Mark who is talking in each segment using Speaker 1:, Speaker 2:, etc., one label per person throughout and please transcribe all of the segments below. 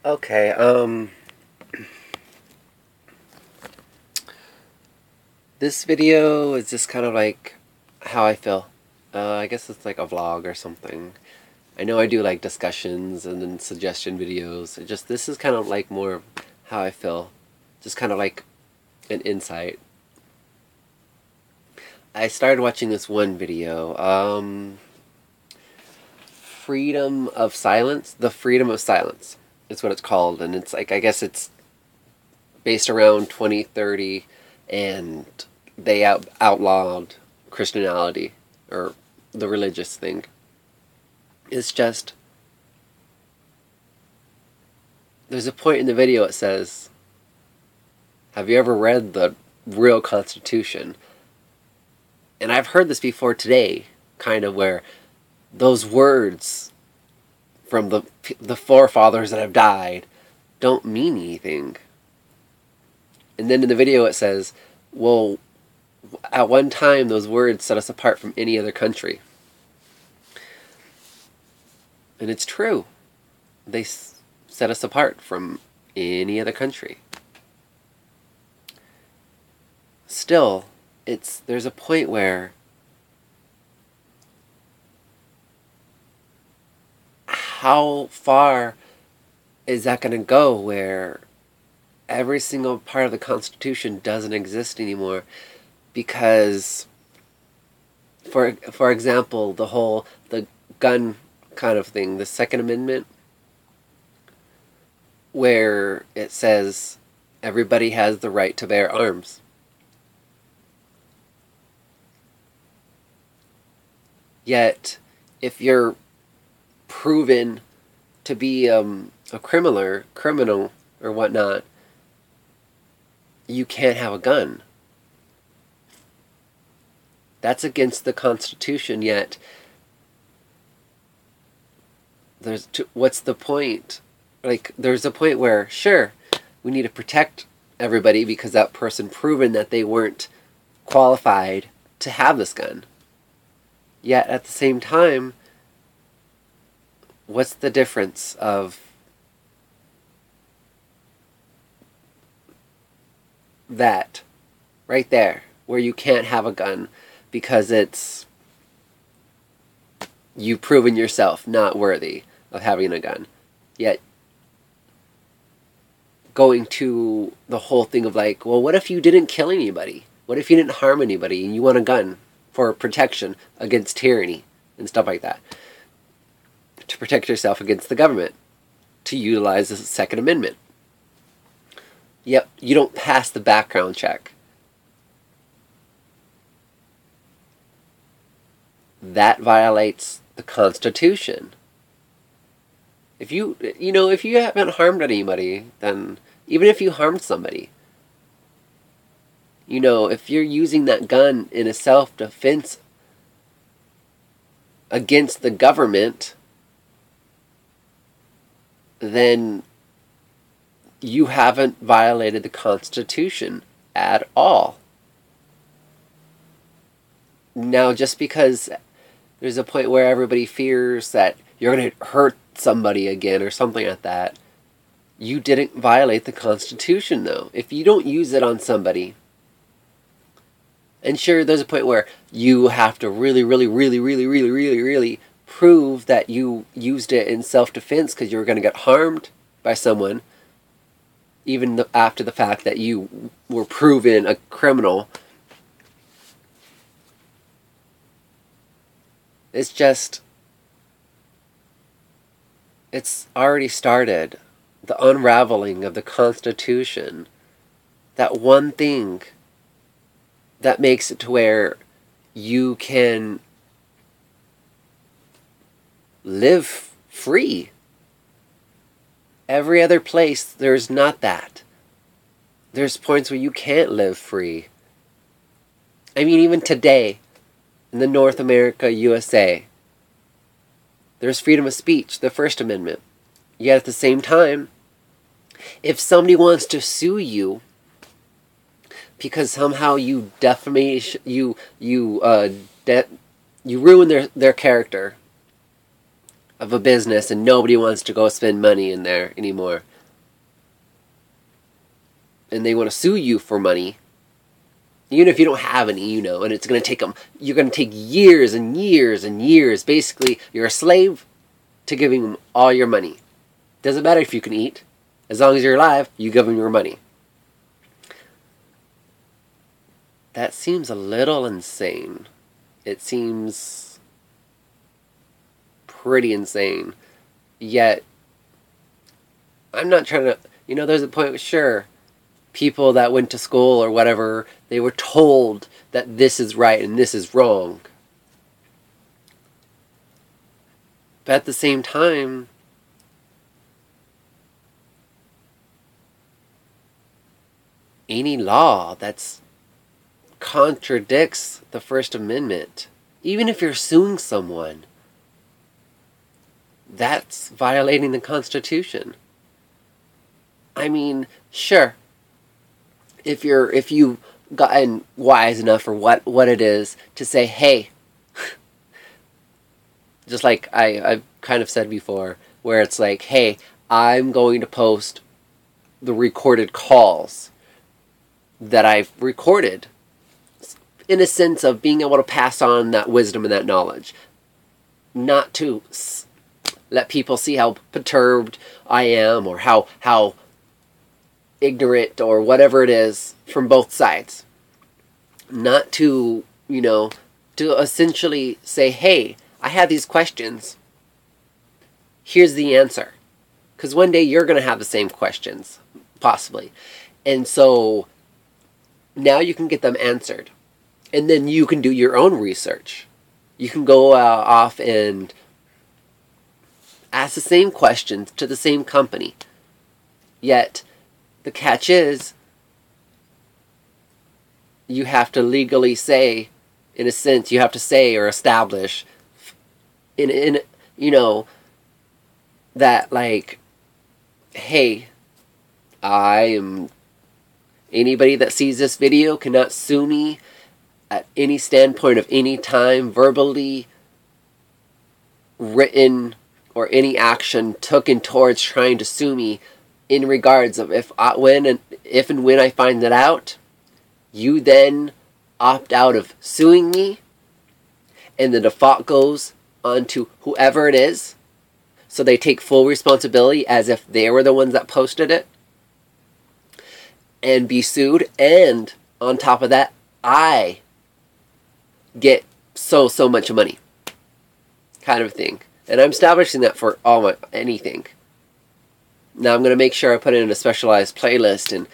Speaker 1: Okay, this video is just kind of like how I feel. I guess it's like a vlog or something. I know I do like discussions and then suggestion videos. This is kind of like more how I feel. Just kind of like an insight. I started watching this one video, Freedom of Silence. The Freedom of Silence is what it's called. And it's like, I guess it's based around 2030, and they outlawed Christianity, or the religious thing. It's just, there's a point in the video it says, have you ever read the real Constitution? And I've heard this before today, kind of, where those words from the forefathers that have died don't mean anything. And then in the video it says, well, at one time those words set us apart from any other country. And it's true. They set us apart from any other country. Still, there's a point where how far is that going to go, where every single part of the Constitution doesn't exist anymore? Because, for example, the gun kind of thing, the Second Amendment, where it says everybody has the right to bear arms. Yet, if you're proven to be a criminal or whatnot, you can't have a gun. That's against the Constitution, yet what's the point? Like, there's a point where, sure, we need to protect everybody because that person proven that they weren't qualified to have this gun. Yet, at the same time, what's the difference of that right there, where you can't have a gun because you've proven yourself not worthy of having a gun? Yet, going to the whole thing of like, well, what if you didn't kill anybody? What if you didn't harm anybody and you want a gun for protection against tyranny and stuff like that? To protect yourself against the government. To utilize the Second Amendment. Yep, you don't pass the background check. That violates the Constitution. If you haven't harmed anybody, then even if you harmed somebody, if you're using that gun in a self-defense against the government, then you haven't violated the Constitution at all. Now, just because there's a point where everybody fears that you're going to hurt somebody again or something like that, you didn't violate the Constitution, though. If you don't use it on somebody, and sure, there's a point where you have to really, really, really, really, really, really, really prove that you used it in self-defense because you were going to get harmed by someone, even after the fact that you were proven a criminal. It's already started. The unraveling of the Constitution. That one thing that makes it to where you can live free. Every other place, there's not that. There's points where you can't live free. I mean, even today, in the North America, USA, there's freedom of speech, the First Amendment. Yet at the same time, if somebody wants to sue you because somehow you you ruin their character of a business, and nobody wants to go spend money in there anymore. And they want to sue you for money, even if you don't have any, and it's going to take them, you're going to take years and years and years. Basically, you're a slave to giving them all your money. Doesn't matter if you can eat. As long as you're alive, you give them your money. That seems a little insane. It seems pretty insane. Yet, I'm not trying to, there's a point, sure, people that went to school or whatever, they were told that this is right and this is wrong. But at the same time, any law that's contradicts the First Amendment, even if you're suing someone, that's violating the Constitution. I mean, sure, if you've gotten wise enough for what it is to say, hey, just like I've kind of said before, where it's like, hey, I'm going to post the recorded calls that I've recorded, in a sense of being able to pass on that wisdom and that knowledge, not to let people see how perturbed I am, or how ignorant, or whatever it is, from both sides. Not to, to essentially say, hey, I have these questions. Here's the answer. Because one day you're going to have the same questions, possibly. And so now you can get them answered. And then you can do your own research. You can go off and ask the same questions to the same company. Yet, the catch is, you have to legally say, in a sense, you have to say or establish, that, like, hey, anybody that sees this video cannot sue me at any standpoint of any time, verbally, written, or any action taken towards trying to sue me in regards of if and when I find that out, you then opt out of suing me, and the default goes onto whoever it is, so they take full responsibility as if they were the ones that posted it, and be sued, and on top of that, I get so much money, kind of thing. And I'm establishing that for anything. Now I'm going to make sure I put it in a specialized playlist and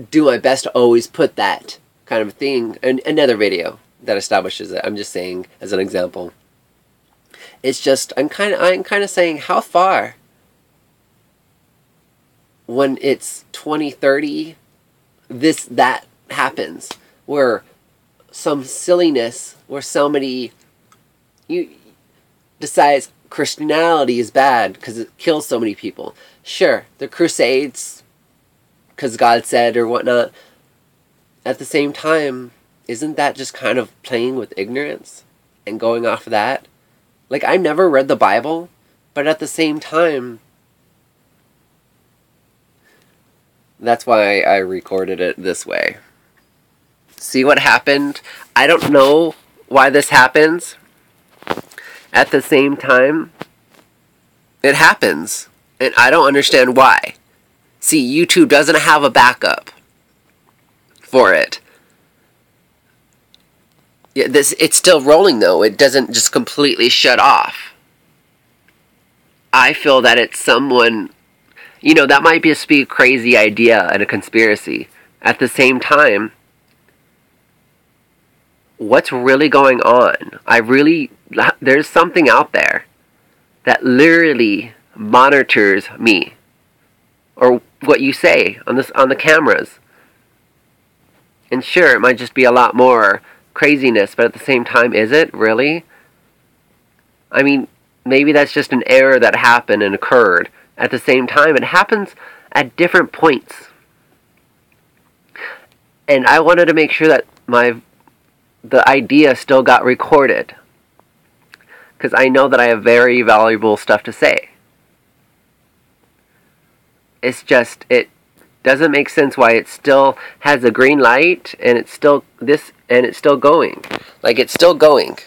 Speaker 1: do my best to always put that kind of thing in another video that establishes it. I'm just saying as an example. It's just, I'm kind of saying, how far, when it's 2030, that happens, where some silliness, where somebody decides Christianity is bad because it kills so many people. Sure, the Crusades, because God said or whatnot. At the same time, isn't that just kind of playing with ignorance and going off of that? Like, I never read the Bible, but at the same time, that's why I recorded it this way. See what happened? I don't know why this happens. At the same time, it happens. And I don't understand why. See, YouTube doesn't have a backup for it. Yeah, it's still rolling though. It doesn't just completely shut off. I feel that it's someone, that might be a crazy idea and a conspiracy. At the same time, what's really going on? There's something out there that literally monitors me, or what you say on the cameras. And sure, it might just be a lot more craziness, but at the same time, is it really? I mean, maybe that's just an error that happened and occurred. At the same time, it happens at different points. And I wanted to make sure that the idea still got recorded. because I know that I have very valuable stuff to say. It's just, it doesn't make sense why it still has a green light and it's still going. Like, it's still going.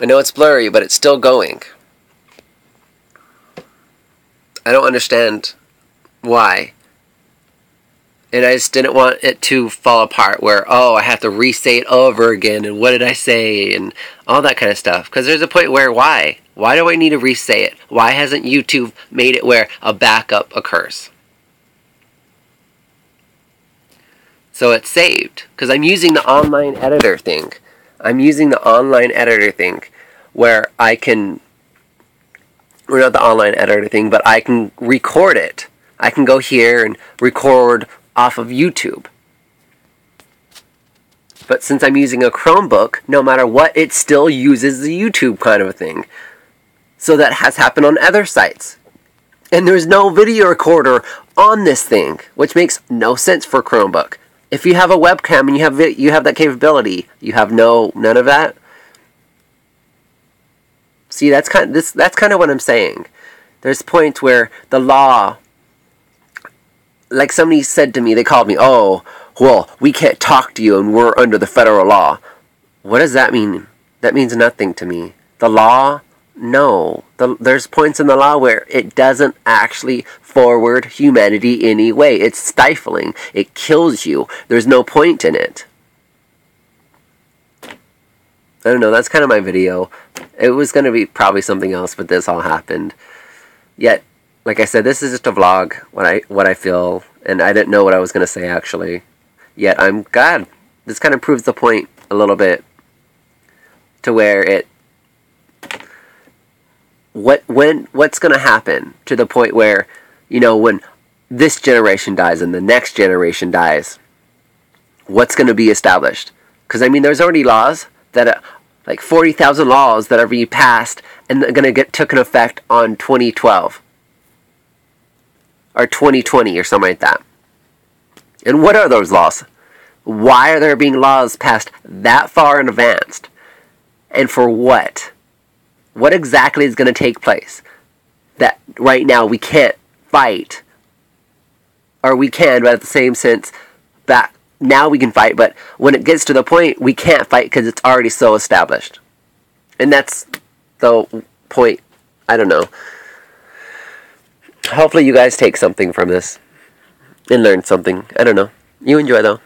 Speaker 1: I know it's blurry, but it's still going. I don't understand why. And I just didn't want it to fall apart where, oh, I have to re-say it over again, and what did I say, and all that kind of stuff. Because there's a point where, why? Why do I need to re-say it? Why hasn't YouTube made it where a backup occurs? So it's saved. Because I'm using the online editor thing. Where I can, or not the online editor thing, but I can record it. I can go here and record off of YouTube. But since I'm using a Chromebook, no matter what, it still uses the YouTube kind of a thing. So that has happened on other sites. And there's no video recorder on this thing, which makes no sense for Chromebook. If you have a webcam and you have that capability, you have none of that. See, that's kind of what I'm saying. There's points where the law, like somebody said to me, they called me, oh, well, we can't talk to you and we're under the federal law. What does that mean? That means nothing to me. The law? No. There's points in the law where it doesn't actually forward humanity any way. It's stifling. It kills you. There's no point in it. I don't know, that's kind of my video. It was going to be probably something else, but this all happened. Yet, like I said, this is just a vlog, what I feel, and I didn't know what I was going to say, actually. Yet, I'm glad. This kind of proves the point a little bit, to where it... What's going to happen to the point where, when this generation dies and the next generation dies, what's going to be established? Because, there's already laws that like 40,000 laws that are being passed and they're going to get taken effect on 2012 or 2020 or something like that. And what are those laws? Why are there being laws passed that far in advance? And for what? What exactly is going to take place? That right now we can't fight, or we can, but at the same sense that now we can fight, but when it gets to the point, we can't fight because it's already so established. And that's the point. I don't know. Hopefully you guys take something from this and learn something. I don't know. You enjoy, though.